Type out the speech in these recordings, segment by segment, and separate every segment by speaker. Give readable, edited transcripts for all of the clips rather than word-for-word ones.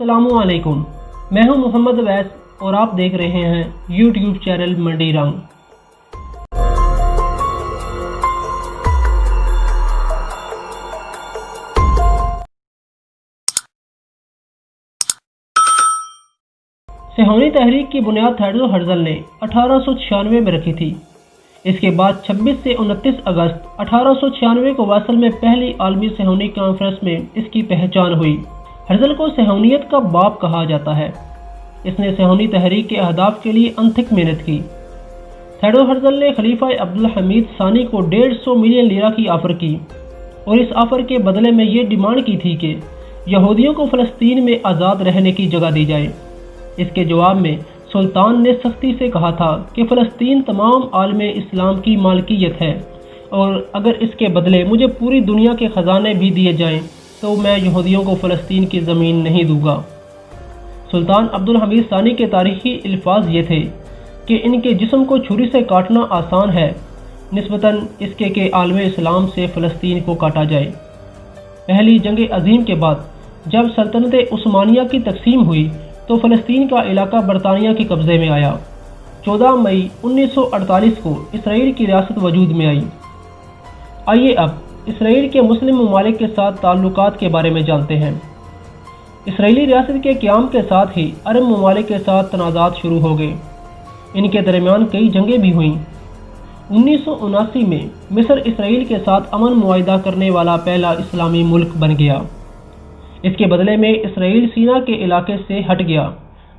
Speaker 1: अस्सलामु अलैकुम, मैं हूं मोहम्मद अवैस और आप देख रहे हैं यूट्यूब चैनल मंडी रंग। सेहोनी तहरीक की बुनियाद थेडर हर्जल ने 1896 में रखी थी। इसके बाद 26 से 29 अगस्त 1896 को वासल में पहली आलमी सेहोनी कॉन्फ्रेंस में इसकी पहचान हुई। हर्जल को सेहोनियत का बाप कहा जाता है। इसने सेहोनी तहरीक के अहदाफ के लिए अनथिक मेहनत की। थेडर हर्जल ने खलीफा अब्दुल हमीद सानी को 150 मिलियन लीरा की ऑफ़र की और इस ऑफ़र के बदले में ये डिमांड की थी कि यहूदियों को फ़लस्तीन में आज़ाद रहने की जगह दी जाए। इसके जवाब में सुल्तान ने सख्ती से कहा था कि फ़लस्तीन तमाम आलम इस्लाम की मालकियत है और अगर इसके बदले मुझे पूरी दुनिया के ख़जाने भी दिए जाएं तो मैं यहूदियों को फ़लस्तीन की ज़मीन नहीं दूंगा। सुल्तान अब्दुल हमीद सानी के तारीख़ी अल्फाज ये थे कि इनके जिस्म को छुरी से काटना आसान है निस्बतन इसके कि आलम इस्लाम से फ़लस्तीन को काटा जाए। पहली जंग अज़ीम के बाद जब सल्तनत उस्मानिया की तकसीम हुई तो फ़लस्तीन का इलाका बरतानिया के कब्ज़े में आया। 14 मई 1948 को इसराइल की रियासत वजूद में आई। आइए अब इसराइल के मुस्लिम ममालिक के साथ ताल्लुकात के बारे में जानते हैं। इसराइली रियासत के क़याम के साथ ही अरब ममालिक के साथ तनाज़ात शुरू हो गए। इनके दरमियान कई जंगें भी हुईं। 1979 में मिस्र इसराइल के साथ अमन मुआहिदा करने वाला पहला इस्लामी मुल्क बन गया। इसके बदले में इसराइल सीना के इलाके से हट गया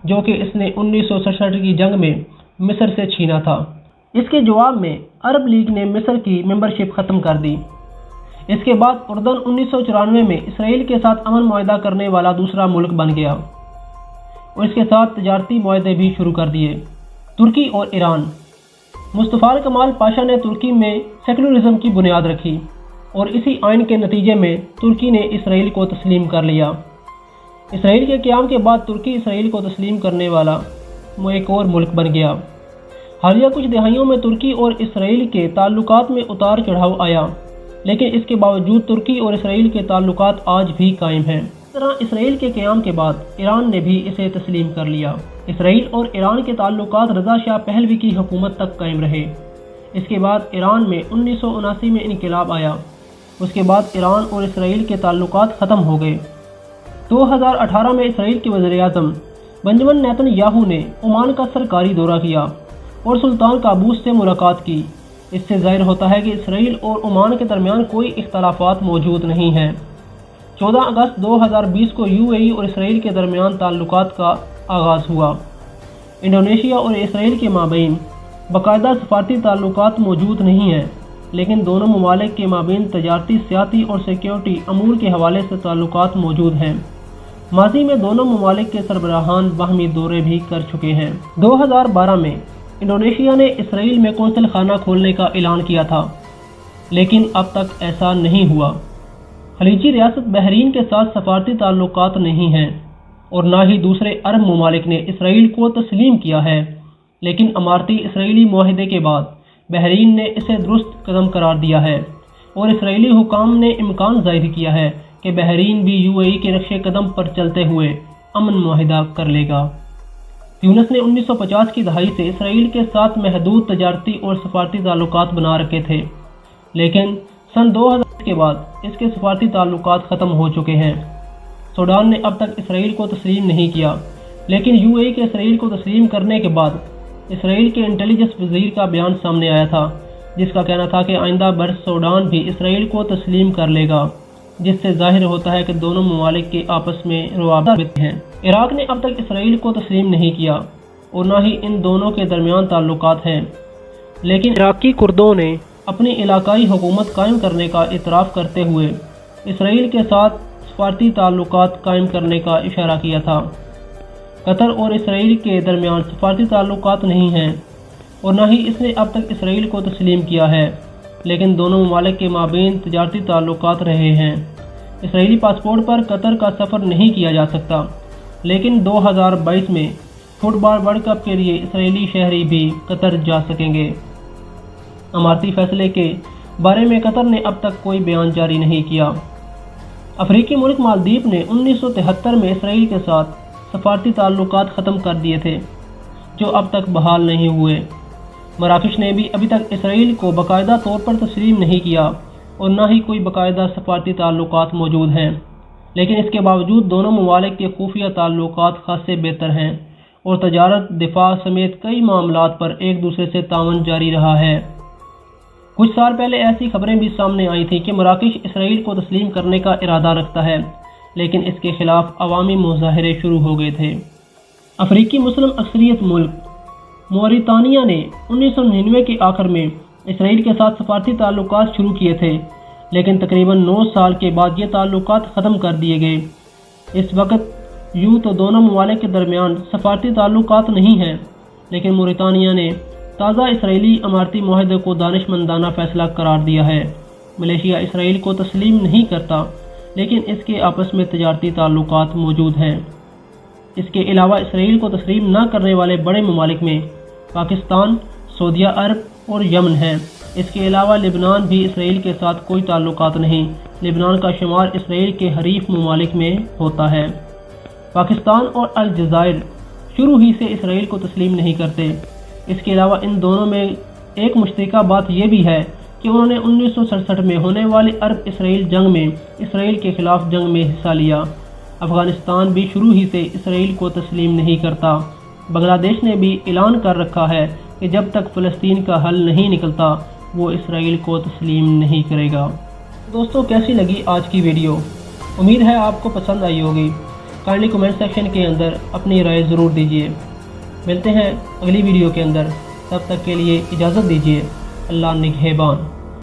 Speaker 1: जो कि इसने 1967 की जंग में मिस्र से छीना था। इसके जवाब में अरब लीग ने मिस्र की मेंबरशिप ख़त्म कर दी। इसके बाद उर्दन 1994 में इसराइल के साथ अमन मुआहिदा करने वाला दूसरा मुल्क बन गया और इसके साथ तजारती मुआहदे भी शुरू कर दिए। तुर्की और ईरान। मुस्तफ़ा कमाल पाशा ने तुर्की में सेकुलरिज्म की बुनियाद रखी और इसी आइन के नतीजे में तुर्की ने इसराइल को तस्लीम कर लिया। इसराइल के क़याम के बाद तुर्की इसराइल को तस्लीम करने वाला एक और मुल्क बन गया। हालिया कुछ दहाइयों में तुर्की और इसराइल के ताल्लुकात में उतार चढ़ाव आया, लेकिन इसके बावजूद तुर्की और इसराइल के ताल्लुकात आज भी कायम हैं। इस तरह इसराइल के क़याम के बाद ईरान ने भी इसे तस्लीम कर लिया। इसराइल और ईरान के ताल्लुकात रज़ा शाह पहलवी की हुकूमत तक कायम रहे। इसके बाद ईरान में 1979 में इनक़िलाब आया। उसके बाद ईरान और इसराइल के ताल्लुकात ख़त्म हो गए। 2018 में इसराइल के वज़ीर-ए-आज़म बेंजामिन नेतन्याहू ने ओमान का सरकारी दौरा किया और सुल्तान काबूस से मुलाकात की। इससे ज़ाहिर होता है कि इसराइल और ओमान के दरमियान कोई इख्तलाफात मौजूद नहीं हैं। 14 अगस्त 2020 को यूएई और इसराइल के दरमियान ताल्लुकात का आगाज़ हुआ। इंडोनेशिया और इसराइल के माबैन बाकायदा सफारती ताल्लुकात मौजूद नहीं हैं, लेकिन दोनों ममालिक के माबैन तजारती, सियासी और सिक्योरिटी अमूर के हवाले से ताल्लुकात मौजूद हैं। माजी में दोनों ममालिक के सरबराहान बाहमी दौरे भी कर चुके हैं। 2012 में इंडोनेशिया ने इसराइल में कौंसल खाना खोलने का ऐलान किया था, लेकिन अब तक ऐसा नहीं हुआ। खलीजी रियासत बहरीन के साथ सफारती ताल्लुकात नहीं हैं और ना ही दूसरे अरब ममालिक ने इसराइल को तस्लीम किया है, लेकिन अमारती इसराइली मुआहदे के बाद बहरीन ने इसे दुरुस्त कदम करार दिया है और इसराइली हुकाम ने इम्कान ज़ाहिर किया है कि बहरीन भी यूएई के नक्शे कदम पर चलते हुए अमन मुआहदा कर लेगा। यूनस ने 1950 की दहाई से इसराइल के साथ महदूद तजारती और सफारती ताल्लुकात बना रखे थे, लेकिन सन 2000 के बाद इसके सफारती ताल्लुकात ख़त्म हो चुके हैं। सूडान ने अब तक इसराइल को तस्लीम नहीं किया, लेकिन यूएई के इसराइल को तस्लीम करने के बाद इसराइल के इंटेलिजेंस वज़ीर का बयान सामने आया था, जिसका कहना था कि आइंदा बरस सूडान भी इसराइल को तस्लीम कर लेगा, जिससे जाहिर होता है कि दोनों ममालिक के आपस में रवाबित हैं। इराक ने अब तक इसराइल को तस्लीम नहीं किया और ना ही इन दोनों के दरमियान ताल्लुकात हैं, लेकिन इराकी कुर्दों ने अपनी इलाकाई हुकूमत कायम करने का इतराफ़ करते हुए इसराइल के साथ सफारती ताल्लुकात कायम करने का इशारा किया था। कतर और इसराइल के दरमियान सफारती ताल्लुकात नहीं हैं और ना ही इसने अब तक इसराइल को तस्लीम किया है, लेकिन दोनों ममालिक के माबैन तजारती ताल्लुकात रहे हैं। इसराइली पासपोर्ट पर कतर का सफ़र नहीं किया जा सकता, लेकिन 2022 में फुटबॉल वर्ल्ड कप के लिए इसराइली शहरी भी कतर जा सकेंगे। अमारती फैसले के बारे में कतर ने अब तक कोई बयान जारी नहीं किया। अफ्रीकी मुल्क मालदीव ने 1973 में इसराइल के साथ सफारती ताल्लुकात ख़त्म कर दिए थे, जो अब तक बहाल नहीं हुए। मराकश ने भी अभी तक इसराइल को बाकायदा तौर पर तस्लीम नहीं किया और न ही कोई बाकायदा सफारती ताल्लुकात मौजूद हैं, लेकिन इसके बावजूद दोनों ममालिक के खुफिया ताल्लुकात खासे बेहतर हैं और तजारत, दिफा समेत कई मामलात पर एक दूसरे से तावन जारी रहा है। कुछ साल पहले ऐसी खबरें भी सामने आई थीं कि मराकश इसराइल को तस्लीम करने का इरादा रखता है, लेकिन इसके खिलाफ अवामी मुजाहरे शुरू हो गए थे। अफ्रीकी मुस्लिम अक्सरियत मुल्क मोरितानिया ने 1999 के आखिर में इसराइल के साथ सफारती ताल्लुकात शुरू किए थे, लेकिन तकरीबन 9 साल के बाद ये ताल्लुकात ख़त्म कर दिए गए। इस वक्त यूँ तो दोनों ममालिक के दरमियान सफारती ताल्लुकात नहीं हैं, लेकिन मोरितानिया ने ताज़ा इसराइली अमारती मुआहदे को दानिशमंदाना फ़ैसला करार दिया है। मलेशिया इसराइल को तस्लीम नहीं करता, लेकिन इसके आपस में तजारती ताल्लुकात मौजूद हैं। इसके अलावा इसराइल को तस्लीम न करने वाले बड़े ममालिक में पाकिस्तान, सऊदी अरब और यमन हैं। इसके अलावा लेबनान भी इसराइल के साथ कोई ताल्लुकात नहीं। लेबनान का शुमार इसराइल के हरीफ ममालिक में होता है। पाकिस्तान और अलजायर शुरू ही से इसराइल को तस्लीम नहीं करते। इसके अलावा इन दोनों में एक मुश्तरका बात यह भी है कि उन्होंने 1967 में होने वाली अरब इसराइल जंग में इसराइल के खिलाफ जंग में हिस्सा लिया। अफ़गानिस्तान भी शुरू ही से इसराइल को तस्लीम नहीं करता। बांग्लादेश ने भी ऐलान कर रखा है कि जब तक फ़लस्तीन का हल नहीं निकलता वो इसराइल को तस्लीम नहीं करेगा। दोस्तों, कैसी लगी आज की वीडियो? उम्मीद है आपको पसंद आई होगी। काइंडली कमेंट सेक्शन के अंदर अपनी राय ज़रूर दीजिए। मिलते हैं अगली वीडियो के अंदर, तब तक के लिए इजाज़त दीजिए। अल्लाह निगहबान।